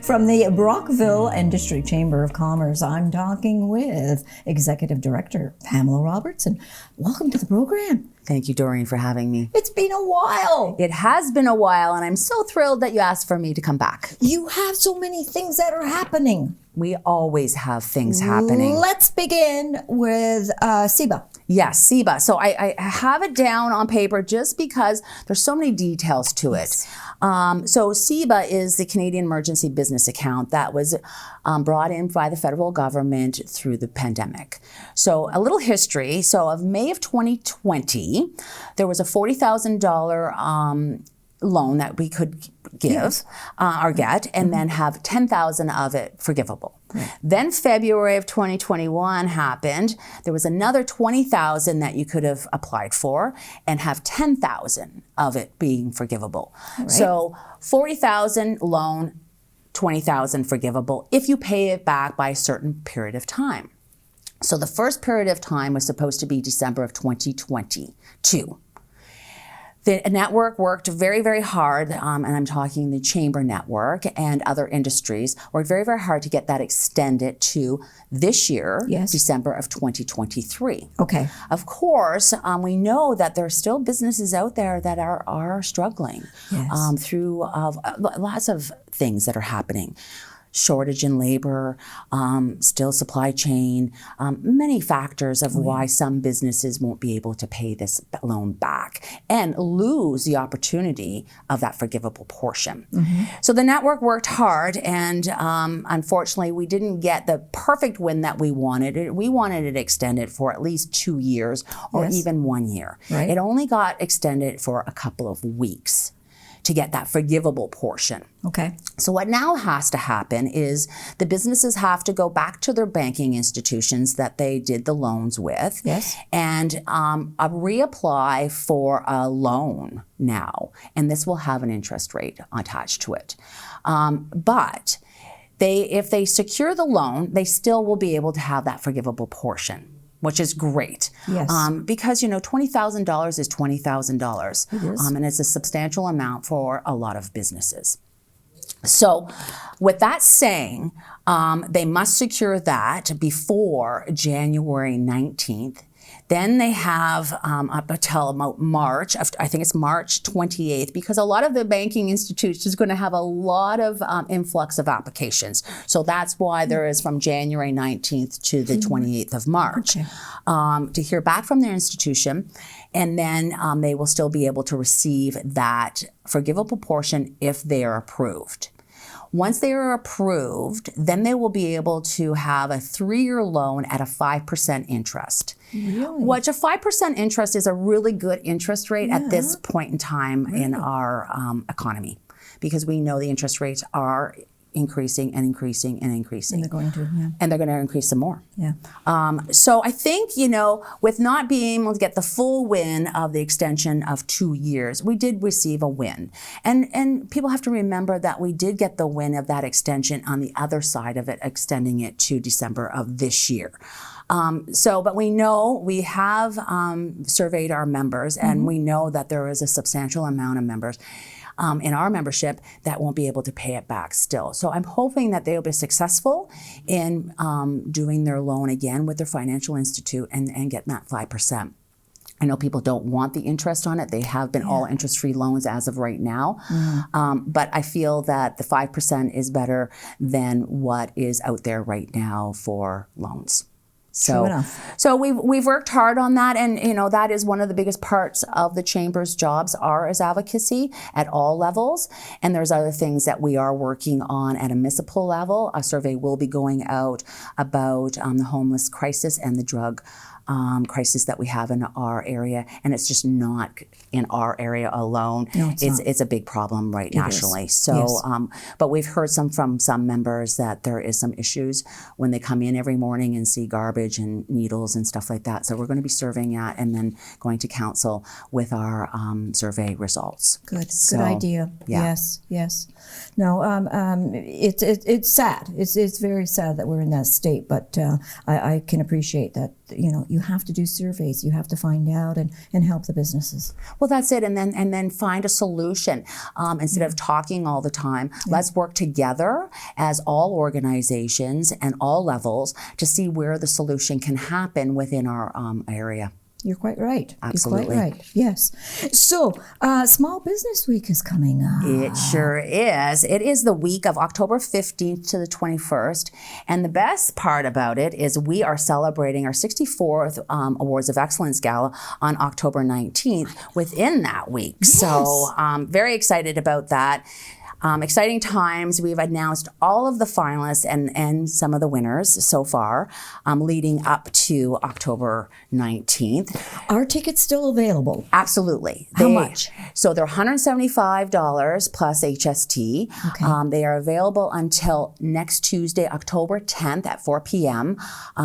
From the Brockville Industry Chamber of Commerce, I'm talking with Executive Director Pamela Robertson. Welcome to the program. Thank you, Doreen, for having me. It's been a while. It has been a while, and I'm so thrilled that you asked for me to come back. You have so many things that are happening. We always have things happening. Let's begin with SEBA. Yes, SEBA. So I have it down on paper just because there's so many details to it. So SEBA is the Canadian Emergency Business Account that was brought in by the federal government through the pandemic. So a little history. So of May of 2020, there was a $40,000 loan that we could give or get, and then have 10,000 of it forgivable. Then February of 2021 happened. There was another 20,000 that you could have applied for and have 10,000 of it being forgivable. So 40,000 loan, 20,000 forgivable if you pay it back by a certain period of time. So the first period of time was supposed to be December of 2022. The network worked very, very hard, and I'm talking the chamber network and other industries, worked very, very hard to get that extended to this year, December of 2023. Okay. Of course, we know that there are still businesses out there that are struggling through lots of things that are happening. Shortage in labor, still supply chain, many factors of why some businesses won't be able to pay this loan back and lose the opportunity of that forgivable portion. So the network worked hard, and unfortunately we didn't get the perfect win that we wanted. We wanted it extended for at least 2 years or even 1 year. It only got extended for a couple of weeks to get that forgivable portion. Okay. So what now has to happen is the businesses have to go back to their banking institutions that they did the loans with and reapply for a loan now. And this will have an interest rate attached to it. But if they secure the loan, they still will be able to have that forgivable portion, which is great. Because, you know, $20,000 is $20,000. And it's a substantial amount for a lot of businesses. So with that saying, they must secure that before January 19th. Then they have up until March, I think it's March 28th, because a lot of the banking institutions is going to have a lot of influx of applications. So that's why there is from January 19th to the 28th of March to hear back from their institution. And then they will still be able to receive that forgivable portion if they are approved. Once they are approved, then they will be able to have a 3-year loan at a 5% interest. Which a 5% interest is a really good interest rate at this point in time in our economy, because we know the interest rates are increasing and increasing and increasing. And they're going to, And they're going to increase some more. So I think, you know, with not being able to get the full win of the extension of 2 years, we did receive a win. And people have to remember that we did get the win of that extension on the other side of it, extending it to December of this year. But we know we have surveyed our members, and we know that there is a substantial amount of members in our membership that won't be able to pay it back still. So I'm hoping that they'll be successful in doing their loan again with their financial institute and getting that 5%. I know people don't want the interest on it. They have been all interest-free loans as of right now. But I feel that the 5% is better than what is out there right now for loans. So we've worked hard on that, and you know that is one of the biggest parts of the Chamber's jobs are as advocacy at all levels. And there's other things that we are working on at a municipal level. A survey will be going out about the homeless crisis and the drug crisis that we have in our area, and it's just not in our area alone. No, it's a big problem nationally. So, but we've heard from some members that there is some issues when they come in every morning and see garbage and needles and stuff like that. So we're going to be surveying that and then going to council with our survey results. Good idea. Yes. No, it's sad. It's very sad that we're in that state, but I can appreciate that you have to do surveys. You have to find out and help the businesses. Well, that's it. And then find a solution. Instead of talking all the time, let's work together as all organizations and all levels to see where the solution can happen within our area. You're quite right. Absolutely. You're quite right. Yes. So, Small Business Week is coming up. It sure is. It is the week of October 15th to the 21st. And the best part about it is we are celebrating our 64th Awards of Excellence Gala on October 19th within that week. Yes. So, very excited about that. Exciting times. We've announced all of the finalists and some of the winners so far, leading up to October 19th. Are tickets still available? Absolutely. How much? So they're $175 plus HST. Okay. They are available until next Tuesday, October 10th at 4 p.m.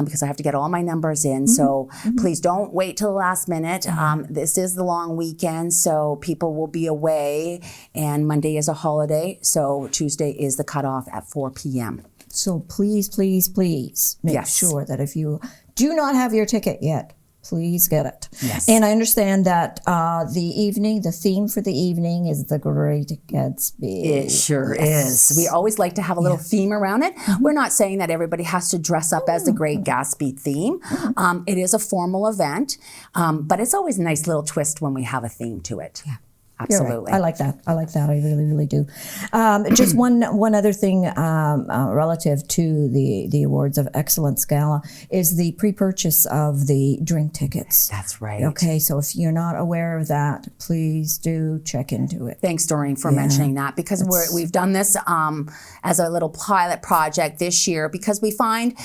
Because I have to get all my numbers in. So please don't wait till the last minute. This is the long weekend, so people will be away, and Monday is a holiday. So Tuesday is the cutoff at 4 p.m. So please, please, please make sure that if you do not have your ticket yet, please get it. Yes. And I understand that the theme for the evening is The Great Gatsby. It sure is. We always like to have a little theme around it. We're not saying that everybody has to dress up as the Great Gatsby theme. It is a formal event, but it's always a nice little twist when we have a theme to it. Yeah. Absolutely. Right. I like that. I really, really do. Just one other thing relative to the Awards of Excellence Gala is the pre-purchase of the drink tickets. That's right. Okay, so if you're not aware of that, please do check into it. Thanks, Doreen, for mentioning that, because we've done this as a little pilot project this year, because we find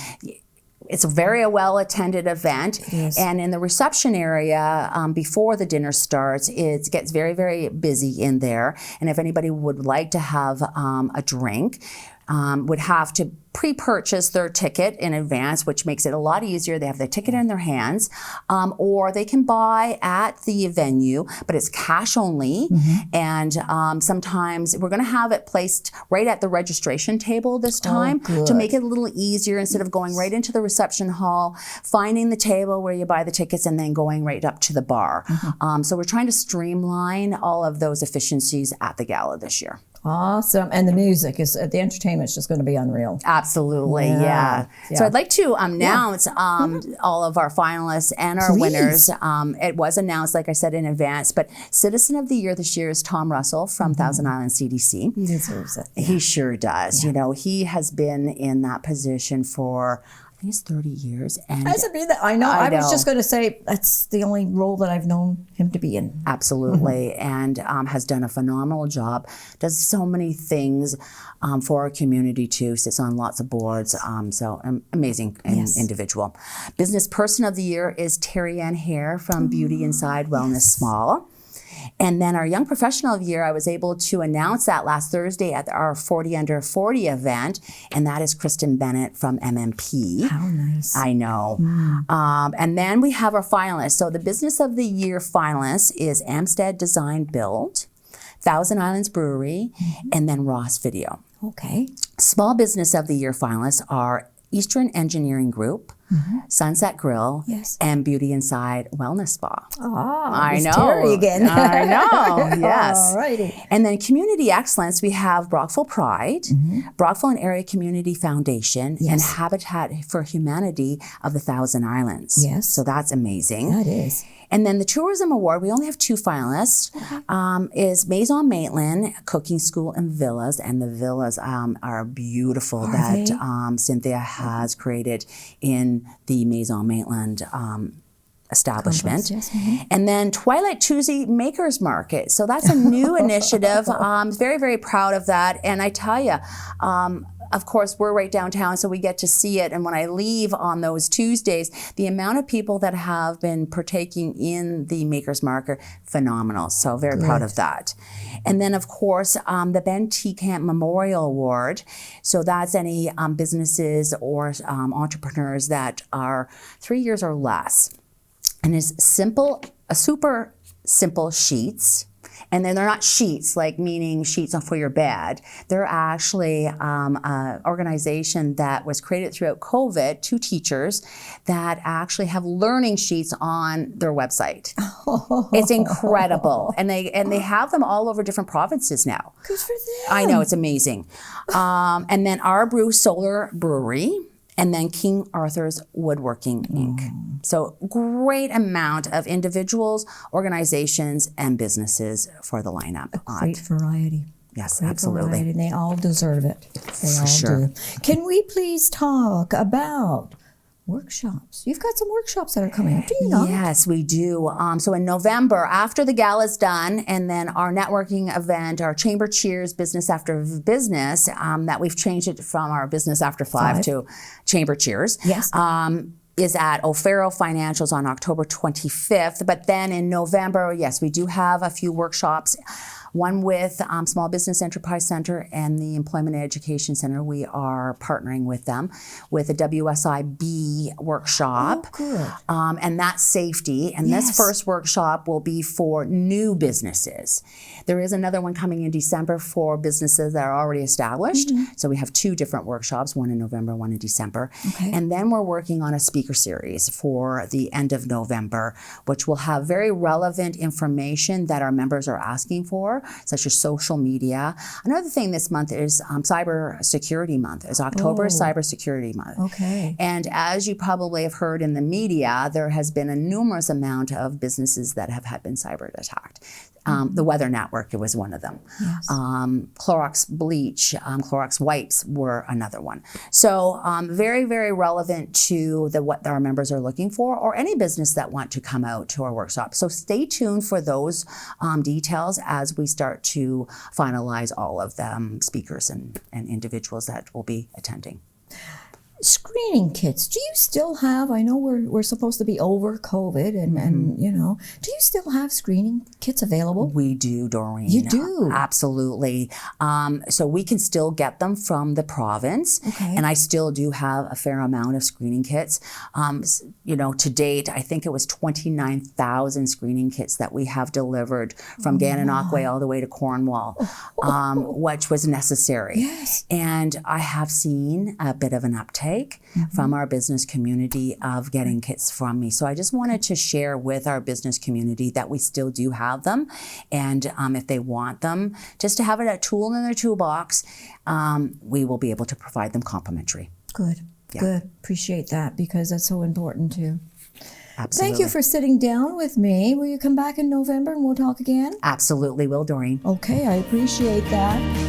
it's a very well-attended event, and in the reception area before the dinner starts, it gets very, very busy in there. And if anybody would like to have a drink, would have to pre-purchase their ticket in advance, which makes it a lot easier. They have their ticket in their hands, or they can buy at the venue, but it's cash only. And sometimes we're going to have it placed right at the registration table this time to make it a little easier, instead of going right into the reception hall, finding the table where you buy the tickets, and then going right up to the bar. So we're trying to streamline all of those efficiencies at the gala this year. Awesome. And the music the entertainment's just going to be unreal. Absolutely, yeah. So I'd like to announce all of our finalists and our winners. It was announced, like I said, in advance, but Citizen of the Year this year is Tom Russell from Thousand Islands CDC. He deserves it. He sure does. You know, he has been in that position for, I think it's 30 years. And Has it been that? I know. I was just going to say that's the only role that I've known him to be in. Absolutely. And has done a phenomenal job. Does so many things for our community too. Sits on lots of boards. So amazing individual. Business Person of the Year is Terry Ann Hare from Beauty Inside Wellness Small. And then our Young Professional of the Year, I was able to announce that last Thursday at our 40 Under 40 event, and that is Kristen Bennett from MMP. How nice. I know. And then we have our finalists. So the Business of the Year finalists is Amstead Design Build, Thousand Islands Brewery, and then Ross Video. Okay. Small Business of the Year finalists are Eastern Engineering Group, Sunset Grill, and Beauty Inside Wellness Spa. I know. Terry again. I know, yes. Alrighty. And then Community Excellence, we have Brockville Pride, Brockville and Area Community Foundation, and Habitat for Humanity of the Thousand Islands. Yes. So that's amazing. That is. And then the Tourism Award, we only have 2 finalists, is Maison Maitland Cooking School and Villas. And the villas are beautiful that Cynthia has created in the Maison Maitland establishment. And then Twilight Tuesday Makers Market. So that's a new initiative. I'm very, very proud of that. And I tell you, of course, we're right downtown, so we get to see it. And when I leave on those Tuesdays, the amount of people that have been partaking in the Makers Market, phenomenal. So very proud of that. And then, of course, the Ben T. Camp Memorial Award. So that's any businesses or entrepreneurs that are 3 years or less. And it's super simple sheets And then they're not sheets, like meaning sheets for your bed. They're actually an organization that was created throughout COVID, 2 teachers that actually have learning sheets on their website. It's incredible. And they have them all over different provinces now. Good for them. I know, it's amazing. And then Our Brew Solar Brewery, and then King Arthur's Woodworking Inc. So great amount of individuals, organizations, and businesses for the lineup. Great variety. Yes, Great absolutely. variety, and they all deserve it. They all sure. do. Can we please talk about workshops? You've got some workshops that are coming up, do you not? Yes, we do. So in November, after the gala's done, and then our networking event, our Chamber Cheers Business After Business, that we've changed it from our Business After 5 to Chamber Cheers. Yes. Is at O'Farrell Financials on October 25th. But then in November, yes, we do have a few workshops. One with Small Business Enterprise Center and the Employment and Education Center. We are partnering with them with a WSIB workshop. Oh, good. And that's safety. And this first workshop will be for new businesses. There is another one coming in December for businesses that are already established. So we have 2 different workshops, one in November, one in December. Okay. And then we're working on a speaker series for the end of November, which will have very relevant information that our members are asking for, such as social media. Another thing this month is Cyber Security Month. It's October Cyber Security Month. Okay. And as you probably have heard in the media, there has been a numerous amount of businesses that have been cyber attacked. The Weather Network was one of them. Yes. Clorox bleach, Clorox wipes were another one. So very, very relevant to what our members are looking for, or any business that want to come out to our workshop. So stay tuned for those details as we start to finalize all of the speakers and individuals that will be attending. Screening kits, do you still have, I know we're supposed to be over COVID and you know, do you still have screening kits available? We do, Doreen. You do? Absolutely. So we can still get them from the province. Okay. And I still do have a fair amount of screening kits. You know, to date, I think it was 29,000 screening kits that we have delivered from Gananoque all the way to Cornwall, which was necessary. Yes. And I have seen a bit of an uptake from our business community of getting kits from me. So I just wanted to share with our business community that we still do have them. And if they want them, just to have it a tool in their toolbox, we will be able to provide them complimentary. Good, Yeah. good. Appreciate that because that's so important too. Absolutely. Thank you for sitting down with me. Will you come back in November and we'll talk again? Absolutely will, Doreen. Okay, I appreciate that.